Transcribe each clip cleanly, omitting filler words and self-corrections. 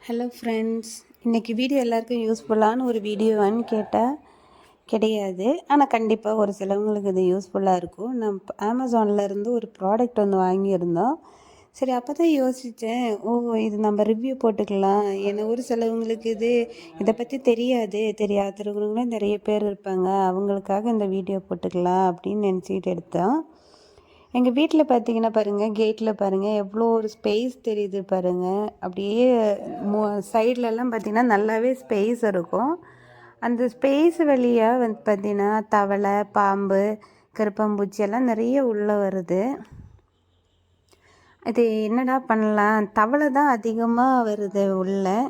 Hello friends, இன்றைக்கி video எல்லாருக்கும் யூஸ்ஃபுல்லான ஒரு வீடியோவான்னு கேட்டால் கிடையாது. ஆனால் கண்டிப்பாக ஒரு சிலவங்களுக்கு இது யூஸ்ஃபுல்லாக இருக்கும். நம்ம அமேசான்லேருந்து ஒரு ப்ராடக்ட் ஒன்று வாங்கியிருந்தோம். சரி, அப்போ தான் யோசித்தேன், இது நம்ம ரிவ்யூ போட்டுக்கலாம். ஏன்னா ஒரு சிலவங்களுக்கு இதை பற்றி தெரியாதவங்களும் நிறைய பேர் இருப்பாங்க. அவங்களுக்காக இந்த வீடியோ போட்டுக்கலாம் அப்படின்னு நினச்சிக்கிட்டு எடுத்தோம். எங்கள் வீட்டில் பார்த்தீங்கன்னா பாருங்கள், கேட்டில் பாருங்கள் எவ்வளோ ஒரு ஸ்பேஸ் தெரியுது பாருங்கள். அப்படியே சைட்லலாம் பார்த்திங்கன்னா நல்லாவே ஸ்பேஸ் இருக்கும். அந்த ஸ்பேஸ் வழியாக வந்து பார்த்திங்கன்னா தவளை, பாம்பு, கருப்பாம்பூச்சி எல்லாம் நிறைய உள்ளே வருது. இது என்னடா பண்ணலாம்? தவளை தான் அதிகமாக வருது உள்ளே.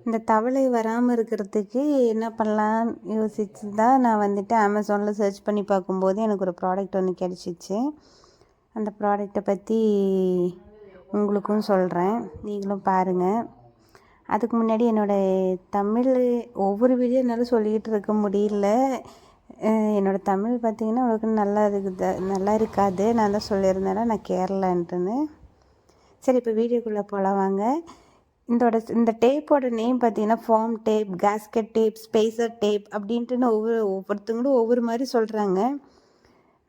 இந்த தவளை வராமல் இருக்கிறதுக்கு என்ன பண்ணலான்னு யோசிச்சு தான் நான் வந்துட்டு அமேசானில் சர்ச் பண்ணி பார்க்கும்போது எனக்கு ஒரு ப்ராடக்ட் ஒன்று கிடச்சிச்சு. அந்த ப்ராடக்டை பற்றி உங்களுக்கும் சொல்கிறேன், நீங்களும் பாருங்கள். அதுக்கு முன்னாடி என்னோடய தமிழ் ஒவ்வொரு வீடியோ என்னால் சொல்லிக்கிட்டு இருக்க முடியல. என்னோடய தமிழ் பார்த்திங்கன்னா உங்களுக்கு நல்லா இருக்காது. நான் தான் சொல்லியிருந்தேன் நான் கேரளான்ட்டுன்னு. சரி, இப்போ வீடியோக்குள்ளே போகலாம் வாங்க. இந்த டேப்போட நேம் பார்த்தீங்கன்னா form tape, gasket tape, spacer tape அப்படின்ட்டுன்னு ஒவ்வொருத்தங்களும் ஒவ்வொரு மாதிரி சொல்கிறாங்க.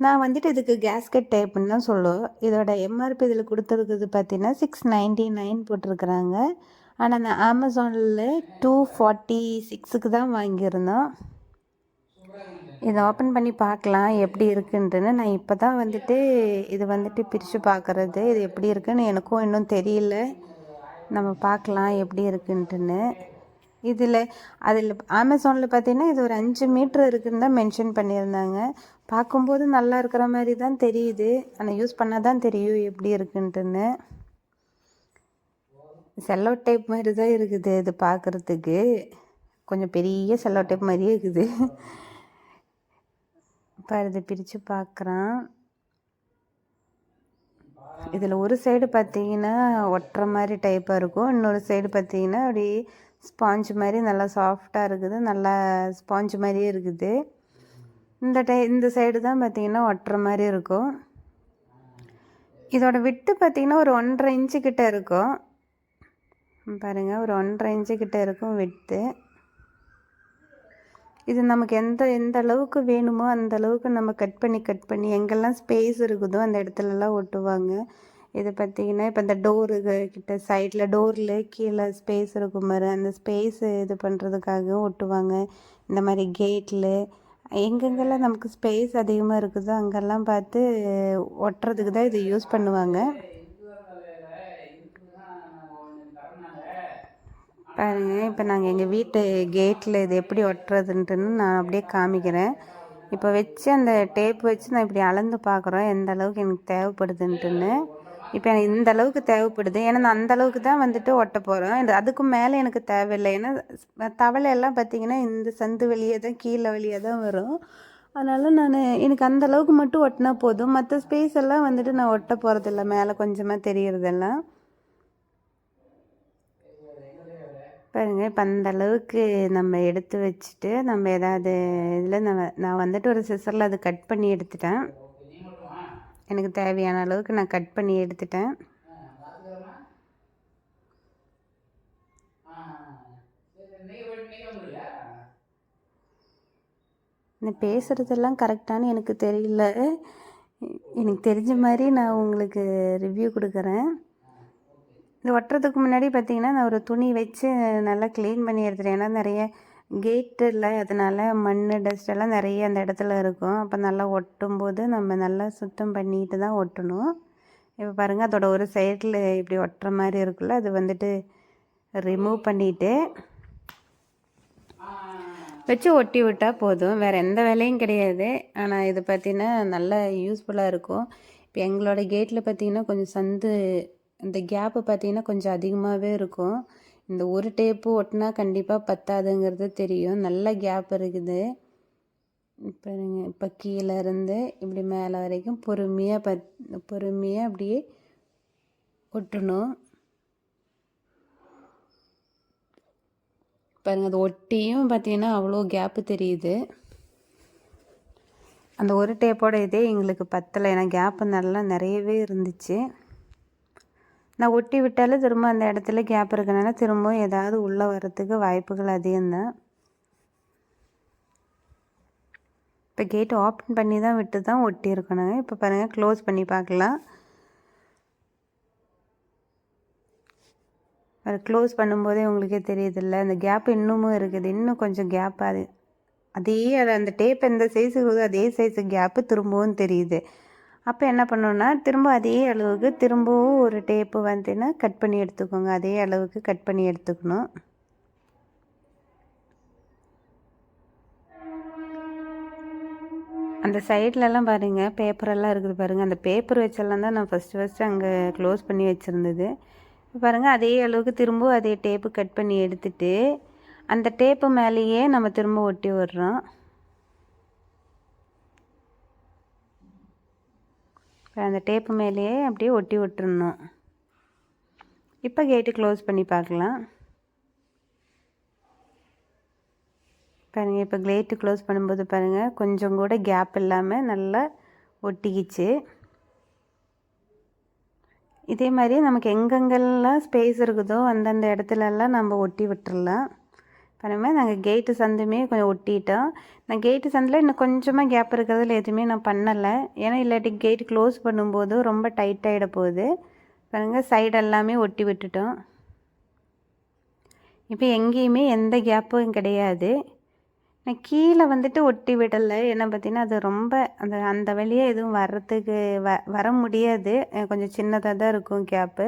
நான் வந்துட்டு இதுக்கு கேஸ்கெட் டேப்புன்னு தான் சொல்லுவோம். இதோட எம்ஆர்பி இதில் கொடுத்துருக்குது பார்த்தீங்கன்னா 699 போட்டிருக்கிறாங்க. ஆனால் நான் அமேசானில் 246க்கு தான் வாங்கியிருந்தோம். இதை ஓப்பன் பண்ணி பார்க்கலாம் எப்படி இருக்குன்ட்டுன்னு. நான் இப்போ தான் இது பிரித்து பார்க்குறது. இது எப்படி இருக்குன்னு எனக்கும் இன்னும் தெரியல. நம்ம பார்க்கலாம் எப்படி இருக்குன்ட்டுன்னு. அதில் அமேசானில் பார்த்தீங்கன்னா இது ஒரு 5 மீட்ரு இருக்குதுன்னு தான் மென்ஷன் பண்ணியிருந்தாங்க. பார்க்கும்போது நல்லா இருக்கிற மாதிரி தான் தெரியுது. ஆனால் யூஸ் பண்ணால் தான் தெரியும் எப்படி இருக்குன்ட்டுன்னு. செல்லோ டேப் மாதிரி தான் இருக்குது இது பார்க்குறதுக்கு. கொஞ்சம் பெரிய செல்லோ டேப் மாதிரியே இருக்குது. இப்போ இதை பிரித்து பார்க்குறான். இதில் ஒரு சைடு பார்த்தீங்கன்னா ஒட்டுற மாதிரி டைப்பாக இருக்கும். இன்னொரு சைடு பார்த்தீங்கன்னா அப்படி ஸ்பாஞ்ச் மாதிரி நல்லா சாஃப்டாக இருக்குது. நல்லா ஸ்பாஞ்ச் மாதிரியே இருக்குது. இந்த சைடு தான் பார்த்தீங்கன்னா ஒட்டுற மாதிரி இருக்கும். இதோட விட்டு பார்த்தீங்கன்னா ஒரு 1.5 இன்ச்சு கிட்ட இருக்கும். பாருங்கள், ஒரு 1.5 இன்ச்சு கிட்ட இருக்கும் விட்டு. இது நமக்கு எந்த அளவுக்கு வேணுமோ அந்த அளவுக்கு நம்ம கட் பண்ணி எங்கெல்லாம் ஸ்பேஸ் இருக்குதோ அந்த இடத்துலலாம் ஒட்டுவாங்க. இது பார்த்திங்கன்னா இப்போ இந்த டோரு கிட்ட சைடில் டோரில் கீழே ஸ்பேஸ் இருக்கும் பாரு, அந்த ஸ்பேஸு இது பண்ணுறதுக்காகவும் ஒட்டுவாங்க. இந்த மாதிரி கேட்டில் எங்கெங்கெல்லாம் நமக்கு ஸ்பேஸ் அதிகமாக இருக்குதோ அங்கெல்லாம் பார்த்து ஒட்டுறதுக்கு தான் இது யூஸ் பண்ணுவாங்க. பாருங்கள், இப்போ நாங்கள் எங்கள் வீட்டு கேட்டில் இது எப்படி ஒட்டுறதுன்ட்டுன்னு நான் அப்படியே காமிக்கிறேன். இப்போ வச்சு அந்த டேப் வச்சு நான் இப்படி அளந்து பார்க்குறோம் எந்த அளவுக்கு எனக்கு தேவைப்படுதுன்ட்டுன்னு. இப்போ எனக்கு இந்த அளவுக்கு தேவைப்படுது. ஏன்னா நான் அந்த அளவுக்கு தான் ஒட்ட போகிறேன். அதுக்கும் மேலே எனக்கு தேவையில்லை. ஏன்னா தவளையெல்லாம் பார்த்திங்கன்னா இந்த சந்து வழியே தான் கீழே வழியே தான் வரும். அதனால் எனக்கு அந்த அளவுக்கு மட்டும் ஒட்டினா போதும். மற்ற ஸ்பேஸ் எல்லாம் நான் ஒட்ட போகிறதில்ல. மேலே கொஞ்சமாக தெரியறதெல்லாம் பாருங்கள். இப்போ அந்த அளவுக்கு நம்ம எடுத்து வச்சுட்டு நம்ம ஏதாவது இதில் நான் ஒரு சிசரில் அது கட் பண்ணி எடுத்துட்டேன். எனக்கு தேவையான அளவுக்கு நான் கட் பண்ணி எடுத்துட்டேன். இந்த பேசுகிறதெல்லாம் கரெக்டானு எனக்கு தெரியல. எனக்கு தெரிஞ்ச மாதிரி நான் உங்களுக்கு ரிவ்யூ கொடுக்குறேன். இது ஒட்டுறதுக்கு முன்னாடி பார்த்திங்கன்னா நான் ஒரு துணி வச்சு நல்லா க்ளீன் பண்ணி எடுத்துட்டேன். ஏன்னா நிறைய கேட்டில் அதனால் மண் டஸ்ட் எல்லாம் நிறைய அந்த இடத்துல இருக்கும். அப்போ நல்லா ஒட்டும்போது நம்ம நல்லா சுத்தம் பண்ணிட்டு தான் ஒட்டணும். இப்போ பாருங்கள், அதோட ஒரு சைடில் இப்படி ஒட்டுற மாதிரி இருக்குல்ல, அது ரிமூவ் பண்ணிவிட்டு வச்சு ஒட்டி விட்டால் போதும். வேறு எந்த வேலையும் கிடையாது. ஆனால் இது பார்த்திங்கன்னா நல்லா யூஸ்ஃபுல்லாக இருக்கும். இப்போ எங்களோட கேட்டில் பார்த்திங்கன்னா கொஞ்சம் சந்து, இந்த கேப்பு பார்த்திங்கன்னா கொஞ்சம் அதிகமாகவே இருக்கும். இந்த ஒரு டேப்பு ஒட்டினா கண்டிப்பாக பத்தாதுங்கிறது தெரியும். நல்ல கேப் இருக்குது. இப்போ கீழே இருந்து இப்படி மேலே வரைக்கும் பொறுமையாக அப்படியே ஒட்டணும். பாருங்கள், அது ஒட்டியும் பார்த்திங்கன்னா அவ்வளோ கேப்பு தெரியுது. அந்த ஒரு டேப்போட இதே எங்களுக்கு பத்தலை. ஏன்னா கேப்பு நல்லா நிறையவே இருந்துச்சு. நான் ஒட்டி விட்டாலும் திரும்ப அந்த இடத்துல கேப் இருக்கனால திரும்பவும் ஏதாவது உள்ளே வரத்துக்கு வாய்ப்புகள் அதிகம்தான். இப்போ கேட் ஓப்பன் பண்ணி தான் விட்டு தான் ஒட்டி இருக்கணுங்க. இப்போ பாருங்கள், க்ளோஸ் பண்ணி பார்க்கலாம். அது க்ளோஸ் பண்ணும்போதே உங்களுக்கே தெரியுதில்ல, அந்த கேப் இன்னமும் இருக்குது. இன்னும் கொஞ்சம் கேப் அதே அந்த டேப் எந்த சைஸு இருக்குதோ அதே சைஸு கேப்பு திரும்பவும் தெரியுது. அப்போ என்ன பண்ணணுன்னா, திரும்ப அதே அளவுக்கு திரும்பவும் ஒரு டேப்பு வந்துன்னா கட் பண்ணி எடுத்துக்கோங்க. அதே அளவுக்கு கட் பண்ணி எடுத்துக்கணும். அந்த சைட்லலாம் பாருங்கள், பேப்பரெல்லாம் இருக்குது பாருங்கள். அந்த பேப்பர் வச்செல்லாம் தான் நான் ஃபஸ்ட்டு அங்கே க்ளோஸ் பண்ணி வச்சுருந்தது. பாருங்கள், அதே அளவுக்கு திரும்பவும் அதே டேப்பு கட் பண்ணி எடுத்துட்டு அந்த டேப்பு மேலேயே நம்ம திரும்ப ஒட்டி விடுறோம். அந்த டேப்பு மேலேயே அப்படியே ஒட்டி விட்டுறணும். இப்போ கேட்டு க்ளோஸ் பண்ணி பார்க்கலாம். பாருங்கள், இப்போ கேட்டு க்ளோஸ் பண்ணும்போது பாருங்கள், கொஞ்சம் கூட கேப் இல்லாமல் நல்லா ஒட்டிக்கிச்சு. இதே மாதிரி நமக்கு எங்கெங்கெல்லாம் ஸ்பேஸ் இருக்குதோ அந்தந்த இடத்துலலாம் நம்ம ஒட்டி விட்டுறலாம். பாருங்க, நாங்கள் கேட்டு சந்துமே கொஞ்சம் ஒட்டிட்டோம். நான் கேட்டு சந்தில் இன்னும் கொஞ்சமாக கேப் இருக்கிறதுல எதுவுமே நான் பண்ணலை. ஏன்னா இல்லாட்டி கேட்டு க்ளோஸ் பண்ணும்போது ரொம்ப டைட்டாகிட போகுது. பாருங்கள், சைடு எல்லாமே ஒட்டி விட்டுட்டோம். இப்போ எங்கேயுமே எந்த கேப்பும் கிடையாது. நான் கீழே வந்துட்டு ஒட்டி விடலை. ஏன்னா பார்த்தீங்கன்னா அது ரொம்ப அந்த வழியாக எதுவும் வர்றதுக்கு வர முடியாது. கொஞ்சம் சின்னதாக தான் இருக்கும் கேப்பு.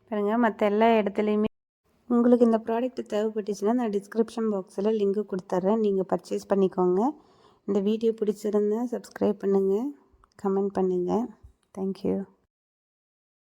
பாருங்கள், மற்ற எல்லா இடத்துலையுமே உங்களுக்கு இந்த ப்ராடக்ட் தேவைப்பட்டுச்சுன்னா நான் டிஸ்கிரிப்ஷன் பாக்ஸில் லிங்க்கு கொடுத்துட்றேன். நீங்கள் பர்ச்சேஸ் பண்ணிக்கோங்க. இந்த வீடியோ பிடிச்சிருந்தா சப்ஸ்கிரைப் பண்ணுங்கள், கமெண்ட் பண்ணுங்கள். தேங்க்யூ.